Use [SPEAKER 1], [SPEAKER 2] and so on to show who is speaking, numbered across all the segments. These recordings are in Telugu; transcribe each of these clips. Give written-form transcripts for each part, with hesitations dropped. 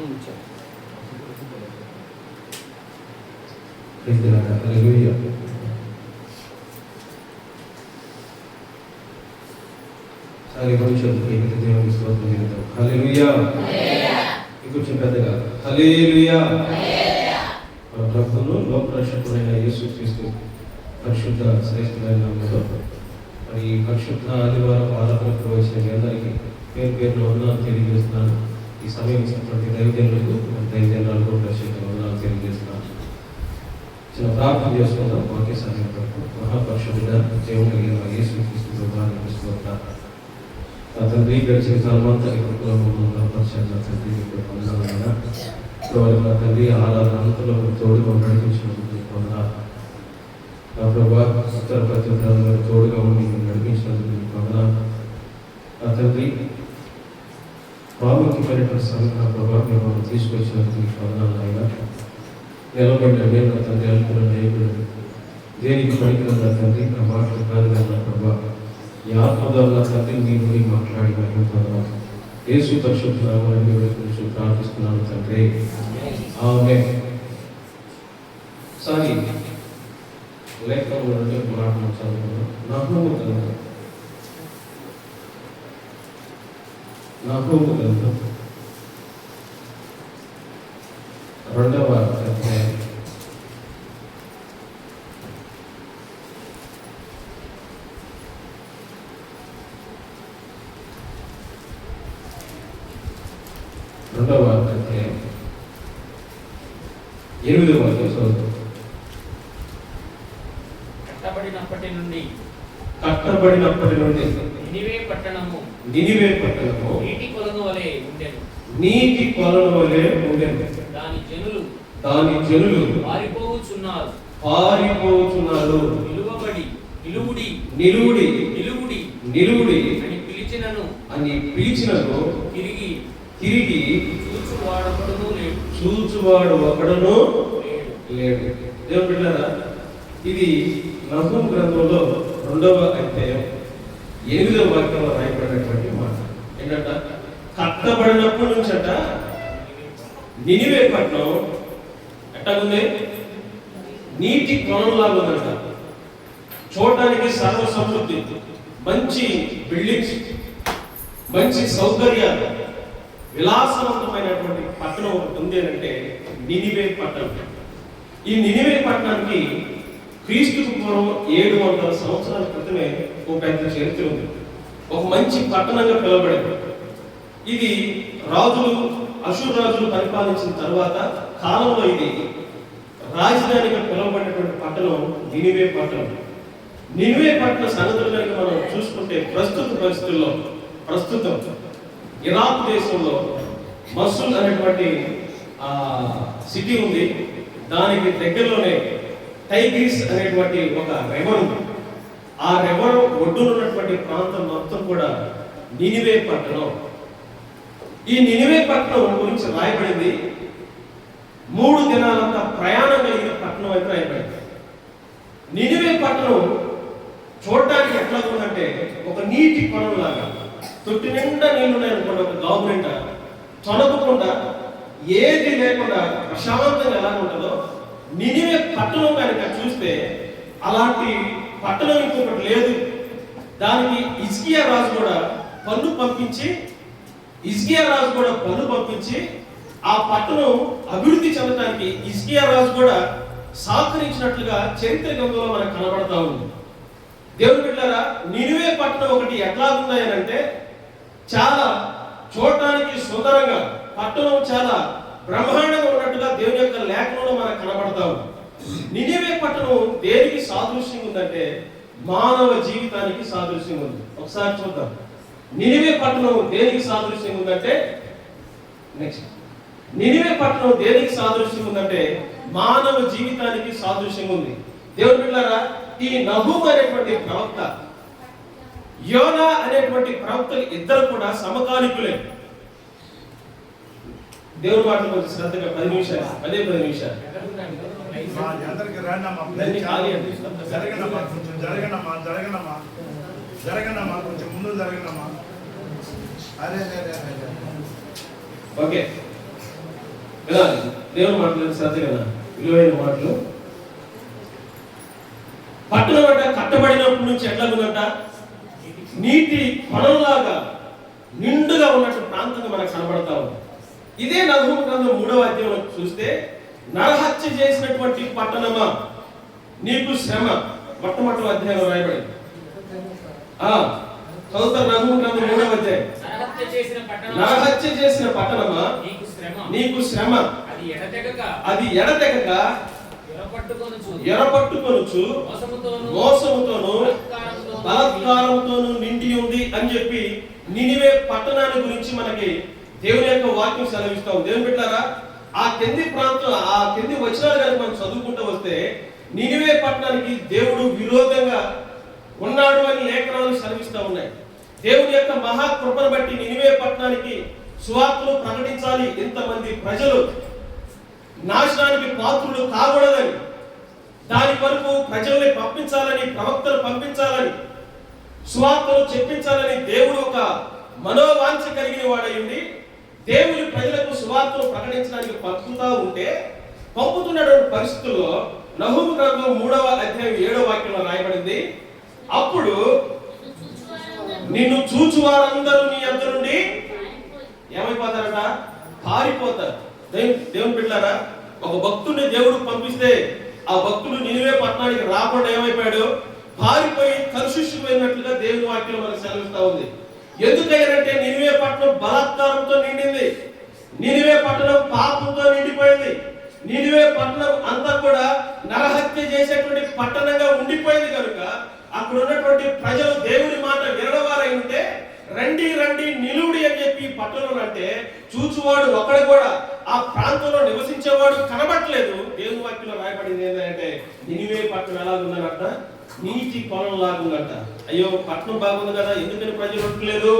[SPEAKER 1] దేవునికి స్తోత్రం చెల్లిద్దాం. హల్లెలూయా. కొంచెం పెద్దగా హల్లెలూయా. మన ప్రభువును లోకరక్షకుడైన యేసుక్రీస్తు పరిశుద్ధ శ్రేష్ఠమైన నామములో మరి ఈ పరిశుద్ధ ఆదివారం ఆరాధనకు వచ్చిన మీ అందరికీ పేరు పేరున వందనాలు తెలియజేస్తున్నాను. ఈ సమయం ఇచ్చినటువంటి దైవజనులకు దైవజనులకు పరిశుద్ధ వందనాలు తెలియజేస్తున్నాను. చిన్న ప్రార్థన చేసుకుందాం. వాక్య సమయం మహాపరిశుద్ధ దేవుడు కలిగిన యేసుక్రీస్తు తండ్రి గడిచిన కాలమంతా పరిచయం తండ్రి వందనాలైనా నా తండ్రి ఆరాధన అంతలో తోడుగా నడిపించినందుకు వందనాలు. నా ప్రభా ఉత్తర ప్రత్యుత్తరాలు తోడుగా ఉండి నడిపించినందుకు వందనాలు. నా తండ్రి ప్రాముఖ్యమైనటువంటి సమయం నా ప్రభావ మేము తీసుకొచ్చినందుకు వందనాలు. అయినా నిలబడిన నేను నా తండ్రి అనుకున్న నాయకుడు దేనికి పనికిరం నా తండ్రి నా మాటలు కాదు నా ప్రభా ఈ ఆత్మదారుల తండ్రి మీరు మాట్లాడి మహిమపడదాం. యేసు పరిశుద్ధ నామములో గురించి ప్రార్థిస్తున్నాను తండ్రి. ఆమేన్. సారీ లేఖనంలో మాట్లాడుతున్నాం చదువుకున్నాం. నహూము గ్రంథం 2వ అధ్యాయం 8వ వాక్యం చదువుతాం.
[SPEAKER 2] కట్టబడినప్పటి నుండి నినివే పట్టణము నీటి కొలను వలె ఉండెను. దాని జనులు పారిపోవుచున్నారు. నిలువుడి అని పిలిచినను తిరిగి చూచువాడు ఒకడును లేడు. దేవుని బిడ్డలారా, ఇది నహూము గ్రంథంలో 2వ అధ్యాయం 8వ వాక్యంలో రాయబడినటువంటి మాట ఏంటంట, కట్టబడినప్పటి నుంచట నినివే పట్టణం ఎట్టగుంది, నీటి కొలంలాగా ఉందంట. చూడడానికి సర్వ సమృద్ధి, మంచి బిల్డింగ్స్, మంచి సౌకర్యాలు, విలాసవంతమైనటువంటి పట్టణం ఒకటి ఉంది అంటే నినివే పట్టణం. ఈ నినివే పట్టణానికి క్రీస్తుకు పూర్వం 700 సంవత్సరాల క్రితమే ఒక పెద్ద చరిత్ర ఉంది. ఒక మంచి పట్టణంగా పిలువబడింది. ఇది అషూరు రాజులు పరిపాలించిన తర్వాత కాలంలో ఇది రాజధానిగా పిలువబడినటువంటి పట్టణం నినివే పట్టణం. నినివే పట్టణ సంగతులు కనుక మనం చూసుకుంటే ప్రస్తుత పరిస్థితుల్లో ఇరాక్ దేశంలో మసూల్ అనేటువంటి సిటీ ఉంది. దానికి దగ్గరలోనే టైగ్రిస్ అనేటువంటి ఒక రివర్ ఉంది. ఆ రివర్ ఒడ్డున ఉన్నటువంటి ప్రాంతం మొత్తం కూడా నినివే పట్టణం. ఈ నినివే పట్టణం గురించి రాయబడింది 3 దినాలంతా ప్రయాణం కలిగిన పట్టణం అయితే రాయబడింది. నినివే పట్టణం చూడటానికి ఎట్లా ఉందంటే ఒక నీటి కొలంలాగా, తొట్టి నిండా నీళ్లు ఉన్నాయనుకోండి, ఒక గాబు నిండా తొనకుండా ఏది లేకుండా ప్రశాంతంగా ఎలా ఉంటుందో నినివే పట్టణం కనుక చూస్తే అలాంటి పట్టణం ఇంకొకటి లేదు. దానికి హిజ్కియా రాజు కూడా పన్ను పంపించి ఆ పట్టణం అభివృద్ధి చెందడానికి హిజ్కియా రాజు కూడా సహకరించినట్లుగా చరిత్ర గ్రంథంలో మనకు కనబడతా ఉంది. దేవుని బిడ్డలారా, నినివే పట్టణం ఒకటి ఎట్లా ఉంది అని అంటే చాలా చూడటానికి సుందరంగా, పట్టణం చాలా బ్రహ్మాండంగా ఉన్నట్టుగా దేవుని యొక్క లేఖనంలో మనకు కనబడతా ఉంది. నినివే పట్టణం దేనికి సాదృశ్యం ఉందంటే మానవ జీవితానికి సాదృశ్యం ఉంది. ఒకసారి చూద్దాం. నినివే పట్టణం దేనికి సాదృశ్యం ఉందంటే మానవ జీవితానికి సాదృశ్యం ఉంది. దేవుని బిడ్డలారా, ఈ నహూము అనేటువంటి ప్రవక్త, యోనా అనేటువంటి ప్రవక్తలు ఇద్దరు కూడా సమకాలికులే. దేవుని మాటలు కొంచెం శ్రద్ధగా 10 నిమిషాలు ఓకే. వినాలి. దేవుని మాటలు శ్రద్ధ కదా, విలువైన మాటలు. పట్టణం అంట కట్టబడినప్పటి నుంచి ఎట్లా ఉందంట, నీటి కొలంలాగా నిండుగా ఉన్నట్టు ప్రాంతంగా మనకు కనబడతా ఉంది. ఇదే నహూము గ్రంథం 3వ అధ్యాయంలో చూస్తే, నరహత్య చేసినటువంటి పట్టణమా నీకు శ్రమ, మొట్టమొదటి అధ్యాయంలో రాయబడింది. చదువుతారు నహూము గ్రంథం 3వ అధ్యాయం. నరహత్య చేసిన పట్టణమా నీకు శ్రమ, అది ఎడతెగక ఎరపట్టుకొనుచు మోసముతోను బలాత్కారముతోను నిండి ఉంది అని చెప్పి నినివే పట్టణాన్ని గురించి మనకి దేవుని యొక్క వాక్యం సెలవిస్తాం. దేవుని బిడ్డలారా, ఆ కింది ప్రాంతం, ఆ కింది వచనాలు కనుక మనం చదువుకుంటూ వస్తే, నినివే పట్టణానికి దేవుడు విరోధంగా ఉన్నాడు అని లేఖనాలు సెలవిస్తూ ఉన్నాయి. దేవుని యొక్క మహాకృపను బట్టి నినివే పట్టణానికి సువార్తను ప్రకటించాలి, ఇంతమంది ప్రజలు నాశనానికి పాత్రులు కాకూడదని, దాని కొరకు ప్రజల్ని పంపించాలని, ప్రవక్తలు పంపించాలని, సువార్తను చెప్పించాలని దేవుడు ఒక మనోవాంఛ కలిగిన వాడయ్యుండి దేవుని ప్రజలకు సువార్తను ప్రకటించడానికి పంపుతున్నటువంటి పరిస్థితుల్లో నహూము గ్రంథం 3వ అధ్యాయం 7వ వాక్యంలో రాయబడింది, అప్పుడు నిన్ను చూచు వారందరూ నీ యొద్ద నుండి ఏమైపోతారట, పారిపోతారు. దేవుని బిడ్డలారా, ఒక భక్తుడిని దేవుడు పంపిస్తే ఆ భక్తుడు నినివే పట్టణానికి రాకుండా ఏమైపోయాడు, పారిపోయి కలుషిషిపోయినట్లుగా దేవుని వాక్యం మనకు సెలవిస్తా ఉంది. ఎందుకైనంటే నినివే పట్టణం బలాత్కారంతో నిండింది, నినివే పట్టణం పాపంతో నిండిపోయింది, నినివే పట్టణం అంతా కూడా నరహత్య చేసేటువంటి పట్టణంగా ఉండిపోయింది. కనుక అక్కడ ఉన్నటువంటి ప్రజలు దేవుని మాట వినడవారై ఉంటే, రండి రండి నిలువుడి అని చెప్పి పట్టణం అంటే చూచువాడు ఒకడు కూడా, ఆ ప్రాంతంలో నివసించేవాడు కనబట్టలేదు. దేవుని వాక్యంలో రాయబడింది ఏంటంటే, నినివే పట్టణం ఎలాగుందనంట, నీటి కొలం లాగుందంట. అయ్యో, పట్టణం బాగుంది కదా, ఎందుకని ప్రజలు ఉండట్లేదు?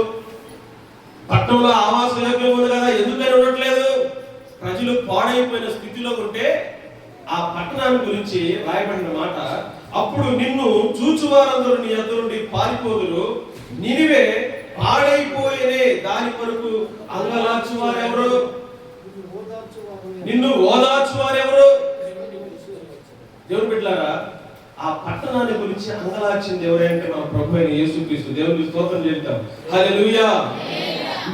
[SPEAKER 2] పట్టణంలో ఆవాస యోగ్యం ఉంది కదా, ఎందుకని ఉండట్లేదు? ప్రజలు పాడైపోయిన స్థితిలో ఉంటే ఆ పట్టణాన్ని గురించి రాయబడిన మాట, అప్పుడు నిన్ను చూచువారందరూ నీ యొద్ద నుండి పారిపోదురు, నినివే పాడైపోయేనే దాని కొరకు అంగలార్చువారెవరు, నిన్ను ఓదార్చువారెవరు? దేవుని బిడ్డలారా, ఆ పట్టణాన్ని గురించి అంగలార్చింది ఎవరంటే మన ప్రభు అయిన యేసుక్రీస్తు. దేవునికి స్తోత్రం చేద్దాం. హల్లెలూయా.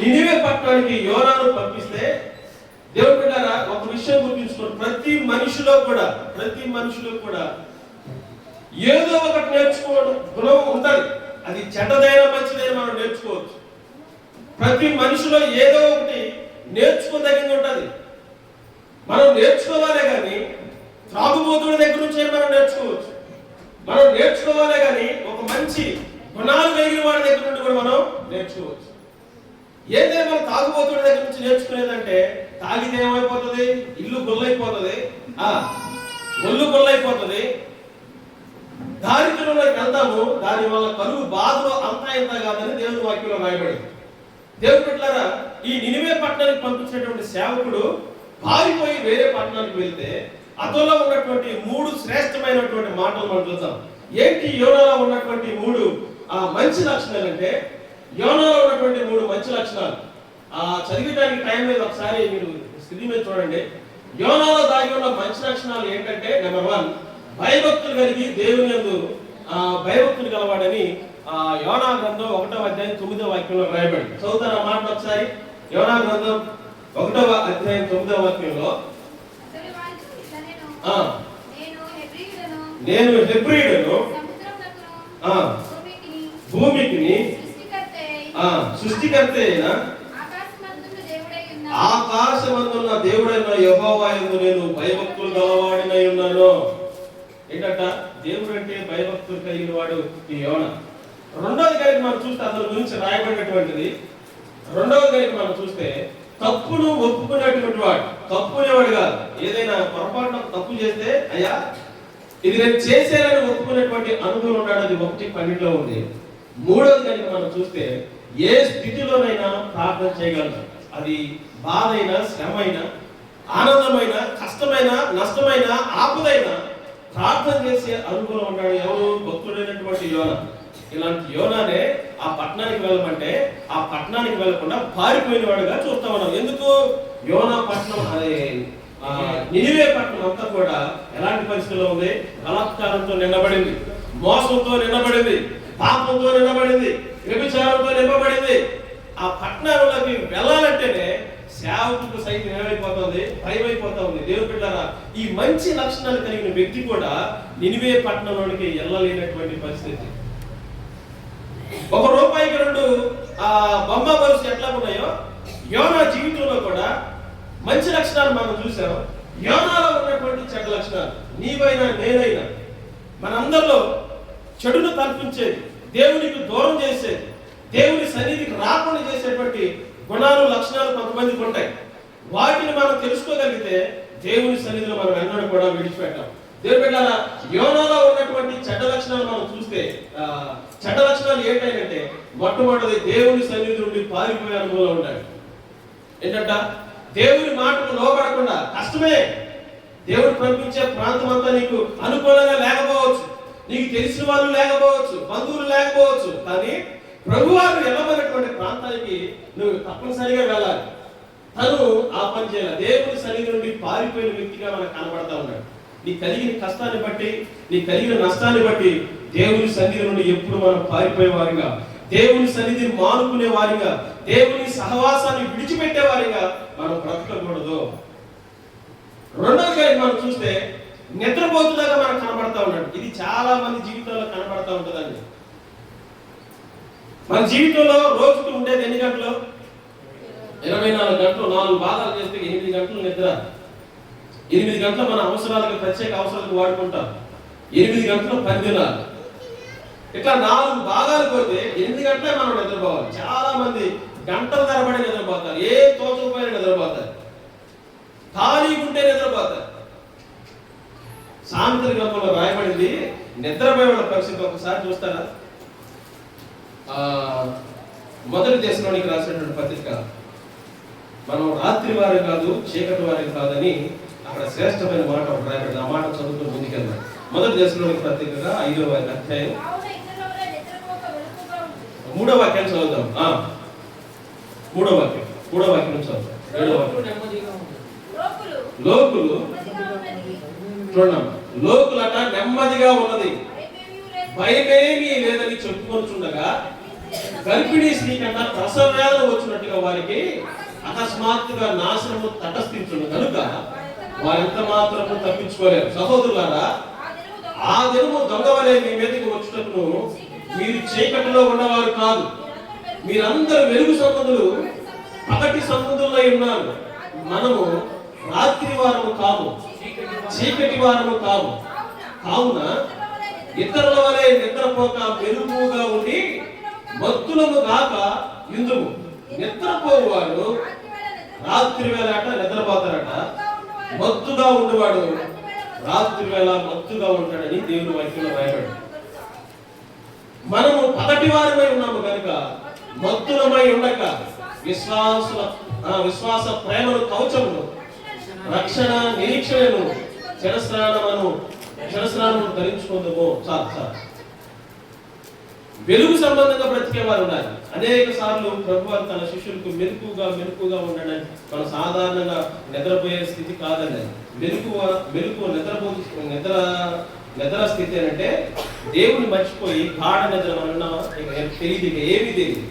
[SPEAKER 2] నినివే పట్టణానికి యోనాను పంపిస్తే, దేవుని బిడ్డలారా, ఒక విషయం గుర్తుంచుకోండి, ప్రతి మనిషిలో కూడా ఏదో ఒకటి నేర్చుకోవడం గుణం ఉంటుంది. అది చెడ్డదైన మంచిదైన మనం నేర్చుకోవచ్చు. ప్రతి మనిషిలో ఏదో ఒకటి నేర్చుకోదగింది ఉంటుంది. మనం నేర్చుకోవాలే కానీ త్రాగుబోతుడి దగ్గర నుంచి మనం నేర్చుకోవచ్చు. మనం నేర్చుకోవాలే కానీ ఒక మంచి గుణాలు కలిగిన వాడి దగ్గర నుండి కూడా మనం నేర్చుకోవచ్చు. ఏదైనా మనం తాగుబోతుడి దగ్గర నుంచి నేర్చుకునేదంటే, తాగితే ఏమైపోతుంది, ఇల్లు గొల్లైపోతుంది, ఒళ్ళు గొల్లైపోతుంది, దారిద్ర్యంలోకి వెళ్తాము, దాని వల్ల కలుగు బాధలో అంతా ఇంత కాదని దేవుని వాక్యంలో రాయబడింది. దేవుని బిడ్డలారా, ఈ నినివే పట్టణానికి పంపించినటువంటి సేవకుడు పారిపోయి వేరే పట్టణానికి వెళ్తే అతనిలో ఉన్నటువంటి 3 శ్రేష్టమైనటువంటి మాటలు మనం చూద్దాం. ఏంటి యోనాలో ఉన్నటువంటి 3 మంచి లక్షణాలు అంటే, యోనాలో ఉన్నటువంటి 3 మంచి లక్షణాలు చదివడానికి టైం లేదు, ఒకసారి మీరు స్క్రీన్ మీద చూడండి. యోనాలో దాగి ఉన్న మంచి లక్షణాలు ఏంటంటే, నెంబర్ 1, భయభక్తులు కలిగి దేవుని యందు భయభక్తులు గలవాడని యోనా గ్రంథం 1వ అధ్యాయం 9వ వాక్యంలో రాయబడింది. చదువుతారు ఆ మాట ఒకసారి. యోనా గ్రంథం 1వ అధ్యాయం 9వ వాక్యంలో, నేను హెబ్రీయుడను భూమికి సృష్టికర్త అయిన ఆకాశమందున్న దేవుడైన యెహోవా యందు నేను భయభక్తులు గలవాడినై ఉన్నాను. ఏంటంట, దేవుడు అంటే భయభక్తులు కలిగిన వాడు ఈ యోనా. రెండవది కనుక మనం చూస్తే అతని గురించి రాయబడినటువంటిది, రెండవది కనుక మనం చూస్తే తప్పును ఒప్పుకునేటువంటి వాడు, తప్పునేవాడు కాదు. ఏదైనా పొరపాటున తప్పు చేస్తే, అయ్యా ఇది నేను చేసేయాలని ఒప్పుకునేటువంటి అనుభవం ఉన్నాడు. అది 1:12 ఉంది. మూడవది కనుక మనం చూస్తే, ఏ స్థితిలోనైనా ప్రార్థన చేయగలరు. అది బాధ అయినా, శ్రమ అయినా, ఆనందమైన, కష్టమైన, నష్టమైన, ఆపదైనా ప్రార్థన చేసే అనుభవం ఉన్నాడు. ఎవరు? భక్తుడైనటువంటి యోనా. ఇలాంటి యోనానే ఆ పట్టణానికి వెళ్ళమంటే ఆ పట్టణానికి వెళ్ళకుండా పారిపోయిన వాడుగా చూస్తా ఉన్నాం. ఎందుకు? యోనా పట్టణం అదే నినివే పట్టణం అంతా కూడా ఎలాంటి పరిస్థితుల్లో ఉంది? బలాత్కారంతో నిండబడింది, మోసంతో నిండబడింది, పాపంతో నిండబడింది, వ్యభిచారంతో నింపబడింది. ఆ పట్టణంలోకి వెళ్ళాలంటేనే సేవకులకు సైతం ఏమైపోతుంది? భయమైపోతా ఉంది. దేవుని బిడ్డలారా, ఈ మంచి లక్షణాలు కలిగిన వ్యక్తి కూడా నినివే పట్టణంలోనికి వెళ్ళలేనటువంటి పరిస్థితి. ₹1కి 2 బొమ్మ బరుసు ఎట్లా ఉన్నాయో యోనా జీవితంలో కూడా మంచి లక్షణాలు మనం చూసాం. యోనాలో ఉన్నటువంటి చెడ్డ లక్షణాలు నీవైనా నేనైనా మనందరిలో చెడును కల్పించేది, దేవునికి దూరం చేసేది, దేవుని సన్నిధికి రాకుండా చేసేటువంటి గుణాలు లక్షణాలు కొంతమందికి ఉంటాయి. వాటిని మనం తెలుసుకోగలిగితే దేవుని సన్నిధిలో మనం ఎన్నడూ కూడా విడిచిపెట్టాం. దేవుని బిడ్డలారా, యోనాలో ఉన్నటువంటి చెడ్డ లక్షణాలు మనం చూస్తే చెడ్డ లక్షణాలు ఏంటంటే మొట్టమొదటిది దేవుని సన్నిధి నుండి పారిపోయే అనుభవంలో ఉంటాడు. ఏంటంట? దేవుని మాటకు లోబడకుండా కష్టమే. దేవుడు పంపించే ప్రాంతం అంతా నీకు అనుకూలంగా లేకపోవచ్చు, నీకు తెలిసిన వాళ్ళు లేకపోవచ్చు, బంధువులు లేకపోవచ్చు, కానీ ప్రభువారు వెళ్ళబడినటువంటి ప్రాంతానికి నువ్వు తప్పనిసరిగా వెళ్ళాలి. తను ఆ పని చేయాలి. దేవుని సన్నిధి నుండి పారిపోయిన వ్యక్తిగా మనకు కనబడతా ఉన్నాడు. నీ కలిగిన కష్టాన్ని బట్టి, నీ కలిగిన నష్టాన్ని బట్టి దేవుని సన్నిధి నుండి ఎప్పుడు మనం పారిపోయే వారిగా, దేవుని సన్నిధిని మానుకునే వారిగా, దేవుని సహవాసాన్ని విడిచిపెట్టే వారిగా మనం బ్రతకకూడదు. రెండవది మనం చూస్తే నిద్రపోతులాగా మనకు కనబడతా ఉన్నాడు. ఇది చాలా మంది జీవితంలో కనబడతా ఉంటుందండి. మన జీవితంలో రోజుకు ఉండేది ఎన్ని గంటలు? 24 గంటలు. 4 భాగాలు చేస్తే 8 గంటలు నిద్ర. 8 గంటలు మన అవసరాలకు, ప్రత్యేక అవసరాలకు వాడుకుంటాం. 8 గంటలు పని దినాలు. ఇట్లా 4 భాగాలు పోతే 8 గంటలే మనం నిద్రపోవాలి. చాలా మంది గంటల తరబడి నిద్రపోతారు, ఏ తోచకపోయినా నిద్రపోతారు, ఖాళీగా ఉంటే నిద్రపోతారు. సామెతల గ్రంథంలో రాయబడింది నిద్రపోయే పరిస్థితి ఒకసారి చూస్తారా? మొదటి దేశంలోనికి రాసినటువంటి పత్రిక, మనం రాత్రి వారి కాదు చీకటి వారి కాదని అక్కడ శ్రేష్టమైన మాట ఒకటి రాయబడింది. ఆ మాట చదువుకుని ముందుకెళ్దాం. మొదటి దేశంలోనికి పత్రికగా 5వ అధ్యాయం 3వ వాక్యాన్ని చదువుతాం. 3వ వాక్యం నుంచి చదువుతాం. 7వ వాక్యం. లోకులు చూడమ్మా, లోకులట నెమ్మదిగా ఉన్నది, భయమేమీ లేదని చెప్పుకొచ్చుండగా గర్భిణీ స్త్రీ కంట ప్రసవ వేదన వచ్చినట్టుగా వారికి అకస్మాత్తుగా నాశనము తటస్థించును కనుక వారెంత మాత్రము తప్పించుకోలేరు. సహోదరులారా, ఆ దినము దొంగ వలె మీ మీదకి వచ్చుటకు మీరు చీకటిలో ఉన్నవారు కాదు, మీరందరూ వెలుగు సంబంధులు, పగటి సంబంధులై ఉన్నారు. మనము రాత్రి వారము కాము, చీకటి వారము కాము. కావున ఇతరుల వలె నిద్రపోక మెరుగుగా ఉండి మత్తులము గాక ఇందుము. నిద్రపోవాడు రాత్రి వేళ నిద్రపోతారట, మత్తుగా ఉండేవాడు రాత్రి వేళ మత్తుగా ఉంటాడని దేవుని వాక్యంలో రాయబడి. మనము పగటి వారమై ఉన్నాము కనుక మత్తులమై ఉండక విశ్వాస ప్రేమను కవచమును, రక్షణ నిరీక్షణను, క్షణస్నానము ధరించుకుందాము. చాలు. వెలుగు సంబంధంగా బ్రతికే వారు ఉన్నారు. అనేక సార్లు ప్రభువారు తన శిష్యులకు మెలకుగా ఉండడం మనం సాధారణంగా నిద్రపోయే స్థితి కాదండి. మెలుకు నిద్ర స్థితి అంటే దేవుని మర్చిపోయి గాఢ నిద్ర. మనం తెలియదు, ఏమీ తెలియదు.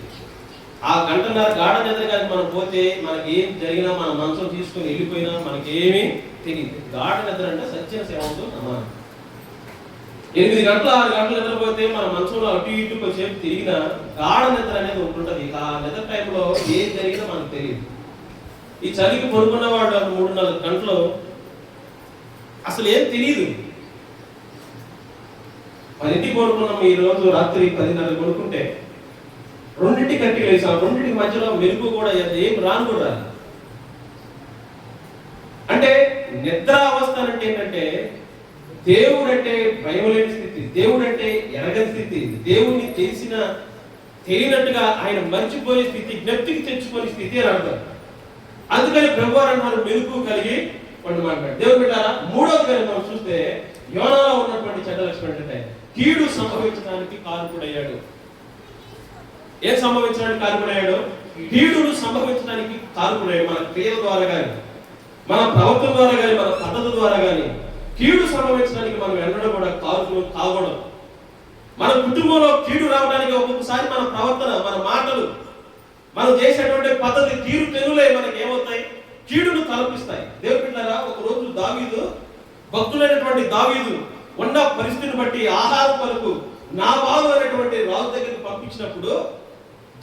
[SPEAKER 2] ఆ గంటన్నర గాఢ నిద్ర కానీ మనం పోతే మనకి ఏం జరిగినా, మన మనసును తీసుకొని వెళ్ళిపోయినా మనకి ఏమీ తెలియదు. గాఢ నిద్ర అంటే సత్య సేవతో సమానం. 8 గంటలు 6 గంటలు నిద్రపోతే మన మనసులో అటు ఇటు కొంచెంసేపు తిరిగినా గాఢ నిద్ర అనేది ఉంటుంటది. ఆ నిద్ర టైంలో ఏం జరిగినా మనకు తెలియదు. ఈ చలికి పడుకున్న వాడు 3-4 గంటలు అసలు ఏం తెలియదు. 10కి పడుకున్నాం, ఈ రోజు రాత్రి 10:30 పడుకుంటే 2ంటికి కట్టి లేసాం. 2ంటికి మధ్యలో మెరుగు కూడా ఏం రాను కూడా. అంటే నిద్ర అవస్థ అంటే ఏంటంటే దేవుడు అంటే భయం లేని స్థితి, దేవుడు అంటే ఎరగని స్థితి, దేవుడిని తెలియనట్టుగా ఆయన మర్చిపోయే స్థితి, జ్ఞప్తికి తెచ్చుకునే స్థితి అని అంటారు. అందుకని ప్రభువారు అన్నారు మెలుగు కలిగి ఉండమంటాడు. దేవుడు పెట్టారా? 3వ మనం చూస్తే యోనాలో ఉన్నటువంటి చెడ్డ లక్షణం ఏంటంటే కీడు సంభవించడానికి కారకుడయ్యాడు. ఏం సంభవించడానికి కారకుడయ్యాడు? కీడును సంభవించడానికి కారకుడయ్యాడు. మన క్రియల ద్వారా కానీ, మన ప్రవర్తన ద్వారా కానీ, మన పద్ధతి ద్వారా కానీ కీడు సంభవించడానికి మనం ఎన్నడూ కూడా కారకులు కాకూడదు. మన కుటుంబంలో కీడు రావడానికి ఒక్కొక్కసారి మన ప్రవర్తన, మన మాటలు, మనం చేసేటువంటి పద్ధతి, తీరు తెనులే మనకి ఏమవుతాయి? కీడును కల్పిస్తాయి. దేవుని బిడ్డలారా, ఒక రోజు దావీదు, భక్తులైనటువంటి దావీదు ఉన్న పరిస్థితిని బట్టి ఆహారం కొరకు నాబాలు అనేటువంటి రాజు దగ్గరికి పంపించినప్పుడు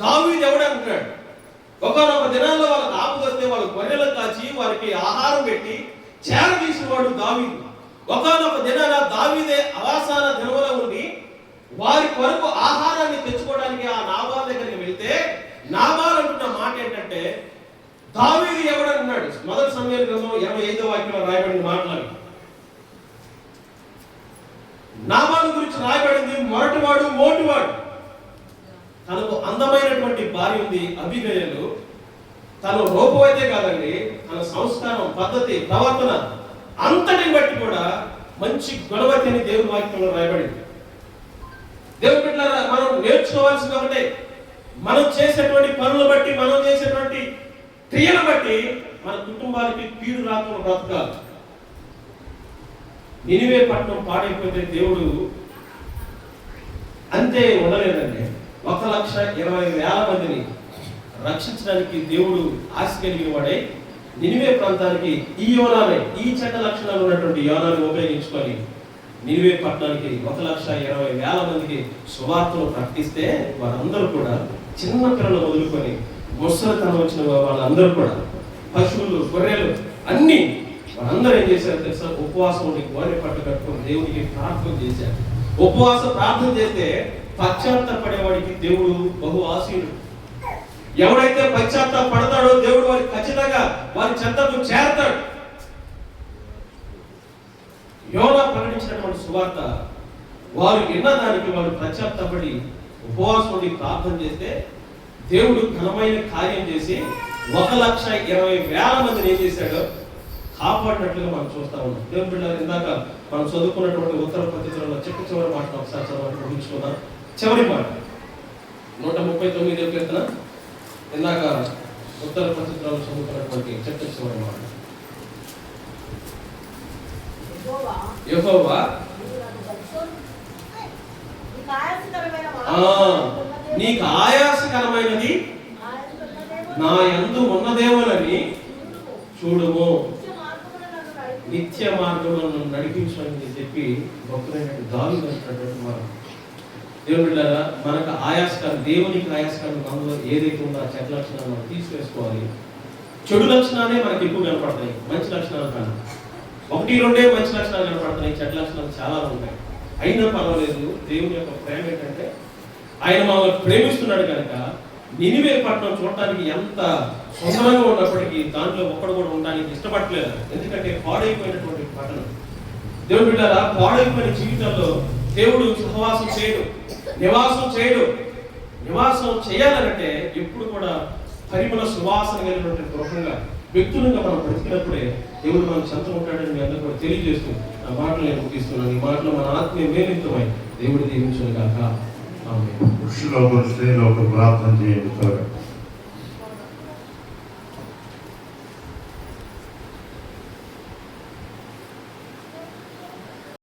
[SPEAKER 2] దావీదు ఎవడంటున్నాడు? ఒకనొక దినాల్లో వాళ్ళకి ఆపద వస్తే వాళ్ళు గొర్రెలు కాచి వారికి ఆహారం పెట్టి చేరదీసిన వాడు దావీదు. ఒకనొక దినాన దావీదే అవాసాన దినములో ఉండి వారి కొరకు ఆహారాన్ని తెచ్చుకోవడానికి ఆ నాబాలు దగ్గరికి వెళ్తే నాబాలు అంటున్న మాట ఏంటంటే, దావీదు ఎవడన్నాడు? మొదటి సమూయేలు గ్రంథం 25వ వాక్యంలో రాయబడిన మాటలు. నాబాలు గురించి రాయబడింది మొరటివాడు, మోటివాడు. తనకు అందమైనటువంటి భార్య ఉంది అబీగయలు. తన రూపమైతే కాదండి, తన సంస్కారం, పద్ధతి, ప్రవర్తన అంతటిని బట్టి కూడా మంచి గుణవతి అని దేవుని వాక్యంలో రాయబడింది. దేవుని బిడ్డలారా, మనం నేర్చుకోవాల్సింది ఒకటే, మనం చేసేటువంటి పనులు బట్టి, మనం చేసేటువంటి క్రియలు బట్టి మన కుటుంబానికి కీడు రాకుండా బ్రతకాలి. నినివే పట్టణం పాడైపోతే దేవుడు అంతే ఉండలేదండి. 1,20,000 మందిని రక్షించడానికి దేవుడు ఆశ కలిగిన వాడే నినివే ప్రాంతానికి ఈ యోనానే, ఈ చెడ్డ లక్షణాలు ఉన్నటువంటి యోనాన్ని ఉపయోగించుకొని నినివే పట్టణానికి 1,20,000 మందికి సువార్తను ప్రకటిస్తే వారందరూ కూడా చిన్న పిల్లలు మొదలుకొని ముసలితనం వచ్చిన వాళ్ళందరూ కూడా, పశువులు, గొర్రెలు అన్ని వాళ్ళందరూ ఏం చేశారు తెలుసా? ఉపవాసం ఉండి గోనె పట్టు కట్టుకొని దేవునికి ప్రార్థన చేశారు. ఉపవాస ప్రార్థన చేస్తే పశ్చాత్తాపడేవాడికి దేవుడు బహు ఆశీనుడు. ఎవడైతే పశ్చాత్తాపడతాడో దేవుడు వారికి ఖచ్చితంగా వారి చెంతకు చేరతాడు. యోనా ప్రకటించినటువంటి సువార్త వారు విన్నదానికి వారు పశ్చాత్తాపడి ఉపవాసం ఉండి ప్రార్థన చేస్తే దేవుడు ఘనమైన కార్యం చేసి 1,20,000 మందిని ఏం చేశాడో కాపాడినట్లుగా మనం చూస్తా ఉన్నాం. దేవుని బిడ్డలారా, ఇందాక మనం చదువుకున్నటువంటి ఉత్తర పత్రికలో చివరి మాట ఒకసారి చదవడం ముగించుకుందాం. చివరి మాట 139వ కీర్తన, ఇందాక ఉత్తర పత్రికలో చదువుకున్నటువంటి చివరి మాట. యెహోవా నీకు ఆయాసకరమైనది నా యందు ఉన్నదేమోనని చూడుము, నిత్య మార్గములను నడిపించమని చెప్పి భక్తులైన దావీదు అంటున్నటువంటి మాట. దేవుని బిడ్డలారా, మనకు ఆయాసకరం, దేవునికి ఆయాసకరం మనలో ఏదైతే ఉందో ఆ చెడ్డ లక్షణాలు మనం తీసివేసుకోవాలి. చెడు లక్షణాలే మనకి ఎక్కువ కనపడతాయి, మంచి లక్షణాలు కాదు. 1-2 మంచి లక్షణాలు కనపడుతున్నాయి, చెడ్డ లక్షణాలు చాలా ఉంటాయి. అయినా పర్వాలేదు. దేవుని యొక్క ప్రేమ ఏంటంటే ఆయన మమ్మల్ని ప్రేమిస్తున్నాడు కనుక నినివే పట్టణం చూడటానికి ఎంత సుందరంగా ఉన్నప్పటికీ దాంట్లో ఒక్కడు కూడా ఉండడానికి ఇష్టపడలేదు. ఎందుకంటే పాడైపోయినటువంటి పట్టణం. దేవుని బిడ్డలారా, పాడైపోయిన జీవితంలో దేవుడు సహవాసం చేయడు, నివాసం చేయడు. నివాసం చేయాలంటే ఎప్పుడు కూడా పరిమళ సువాసన కలిగినటువంటి గృహంగా, వ్యక్తులుగా మనం బ్రతికినప్పుడే దేవుడు మనకు చెంత ఉంటాడని మీ అందరూ కూడా తెలియజేస్తూ ఆ మాటలు నేను ముగిస్తున్నాను. ఈ మాటలు మన ఆత్మీయ మేలింతమై దేవుడు దీవించును గాక. ఆమేన్.
[SPEAKER 3] పురుషులు ఒకరు, స్త్రీలు ఒకరు ప్రార్థన చేయండి త్వరగా.